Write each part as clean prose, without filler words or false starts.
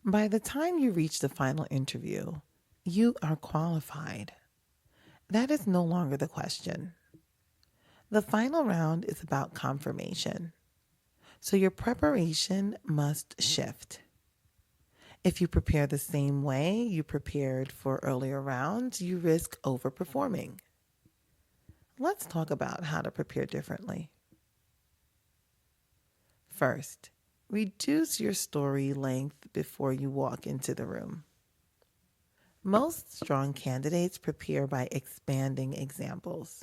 By the time you reach the final interview, you are qualified. That is no longer the question. The final round is about confirmation. So your preparation must shift. If you prepare the same way you prepared for earlier rounds, you risk overperforming. Let's talk about how to prepare differently. First, reduce your story length before you walk into the room. Most strong candidates prepare by expanding examples.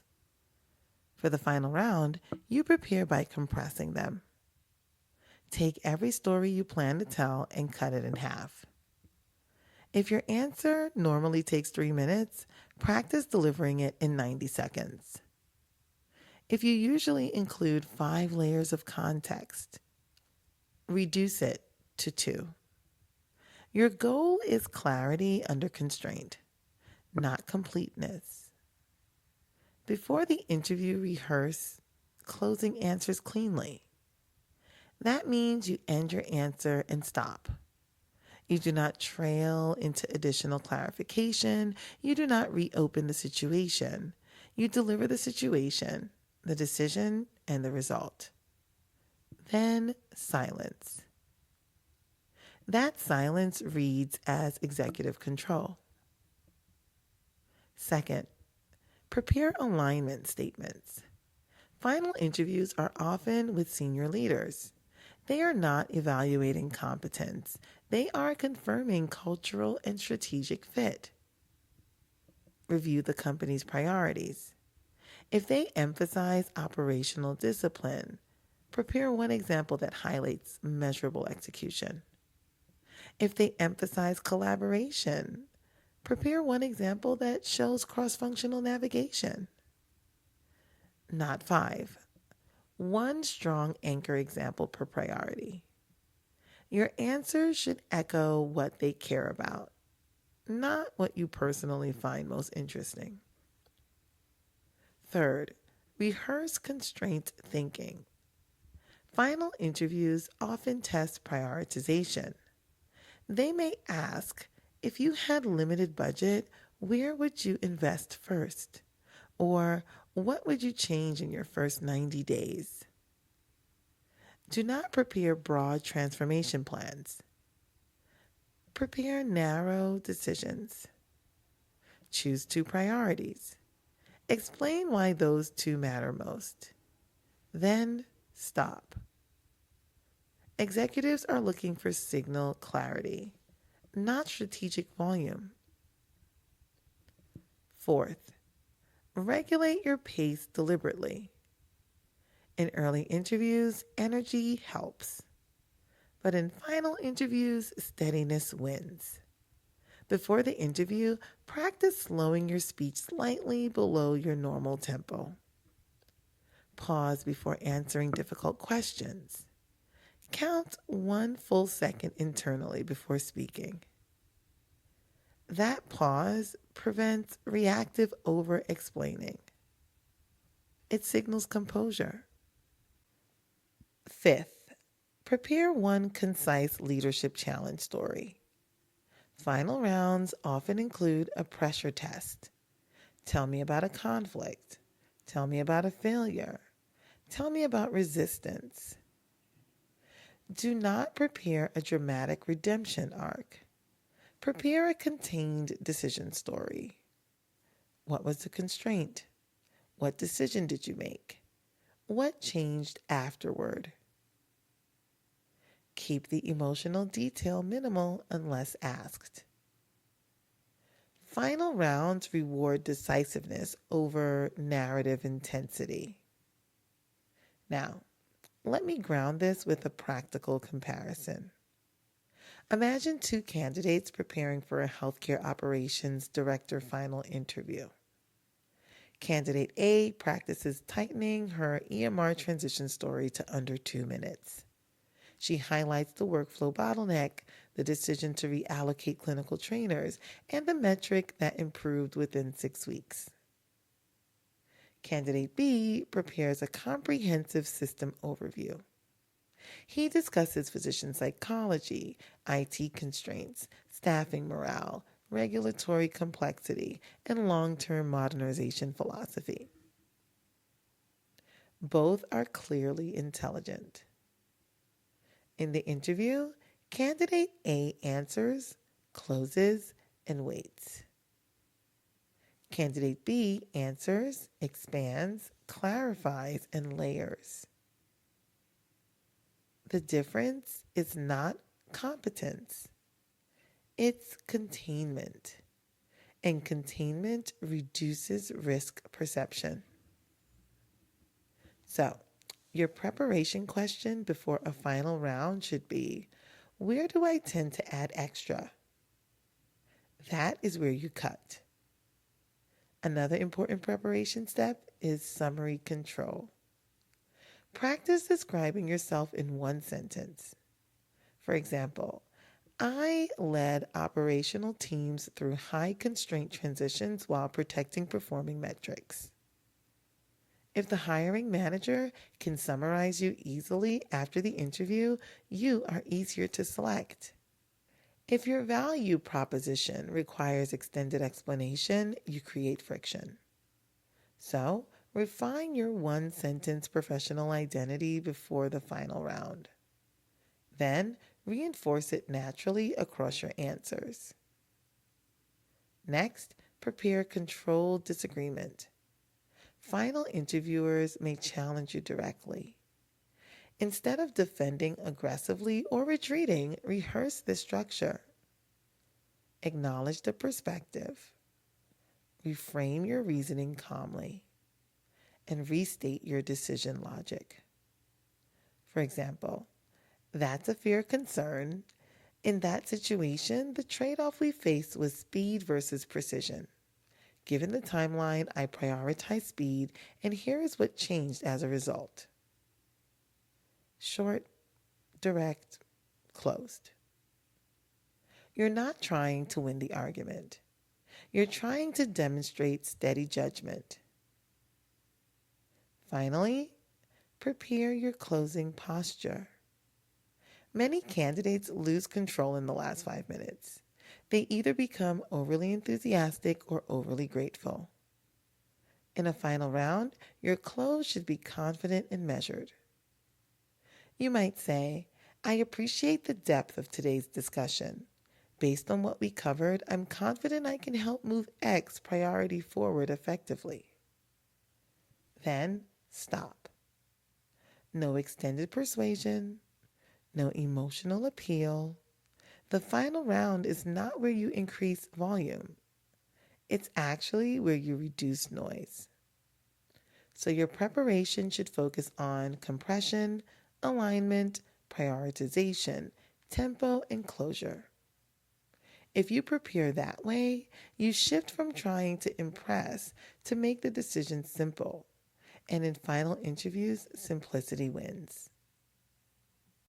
For the final round, you prepare by compressing them. Take every story you plan to tell and cut it in half. If your answer normally takes 3 minutes, practice delivering it in 90 seconds. If you usually include 5 layers of context, reduce it to 2. Your goal is clarity under constraint, not completeness. Before the interview, rehearse closing answers cleanly. That means you end your answer and stop. You do not trail into additional clarification. You do not reopen the situation. You deliver the situation, the decision, and the result. Then silence. That silence reads as executive control. Second, prepare alignment statements. Final interviews are often with senior leaders. They are not evaluating competence. They are confirming cultural and strategic fit. Review the company's priorities. If they emphasize operational discipline, prepare one example that highlights measurable execution. If they emphasize collaboration, prepare one example that shows cross-functional navigation. Not 5. One strong anchor example per priority. Your answers should echo what they care about, not what you personally find most interesting. Third, rehearse constraint thinking. Final interviews often test prioritization. They may ask, if you had limited budget, where would you invest first? Or what would you change in your first 90 days? Do not prepare broad transformation plans. Prepare narrow decisions. Choose 2 priorities. Explain why those 2 matter most. Then stop. Executives are looking for signal clarity, not strategic volume. Fourth, regulate your pace deliberately. In early interviews, energy helps. But in final interviews, steadiness wins. Before the interview, practice slowing your speech slightly below your normal tempo. Pause before answering difficult questions. Count 1 full second internally before speaking. That pause prevents reactive over-explaining. It signals composure. Fifth, prepare one concise leadership challenge story. Final rounds often include a pressure test. Tell me about a conflict. Tell me about a failure. Tell me about resistance. Do not prepare a dramatic redemption arc. Prepare a contained decision story. What was the constraint? What decision did you make? What changed afterward? Keep the emotional detail minimal unless asked. Final rounds reward decisiveness over narrative intensity. Now, let me ground this with a practical comparison. Imagine 2 candidates preparing for a healthcare operations director final interview. Candidate A practices tightening her EMR transition story to under 2 minutes. She highlights the workflow bottleneck, the decision to reallocate clinical trainers, and the metric that improved within 6 weeks. Candidate B prepares a comprehensive system overview. He discusses physician psychology, IT constraints, staffing morale, regulatory complexity, and long-term modernization philosophy. Both are clearly intelligent. In the interview, candidate A answers, closes, and waits. Candidate B answers, expands, clarifies, and layers. The difference is not competence, it's containment. And containment reduces risk perception. So, your preparation question before a final round should be, where do I tend to add extra? That is where you cut. Another important preparation step is summary control. Practice describing yourself in one sentence. For example, I led operational teams through high constraint transitions while protecting performing metrics. If the hiring manager can summarize you easily after the interview, you are easier to select. If your value proposition requires extended explanation, you create friction. So, refine your one sentence professional identity before the final round. Then, reinforce it naturally across your answers. Next, prepare controlled disagreement. Final interviewers may challenge you directly. Instead of defending aggressively or retreating, rehearse the structure. Acknowledge the perspective. Reframe your reasoning calmly. And restate your decision logic. For example, that's a fair concern. In that situation, the trade-off we faced was speed versus precision. Given the timeline, I prioritized speed, and here is what changed as a result. Short, direct, closed. You're not trying to win the argument. You're trying to demonstrate steady judgment. Finally, prepare your closing posture. Many candidates lose control in the last 5 minutes. They either become overly enthusiastic or overly grateful. In a final round, your close should be confident and measured. You might say, I appreciate the depth of today's discussion. Based on what we covered, I'm confident I can help move X priority forward effectively. Then stop. No extended persuasion, no emotional appeal. The final round is not where you increase volume. It's actually where you reduce noise. So your preparation should focus on compression, alignment, prioritization, tempo, and closure. If you prepare that way, you shift from trying to impress to make the decision simple. And in final interviews, simplicity wins.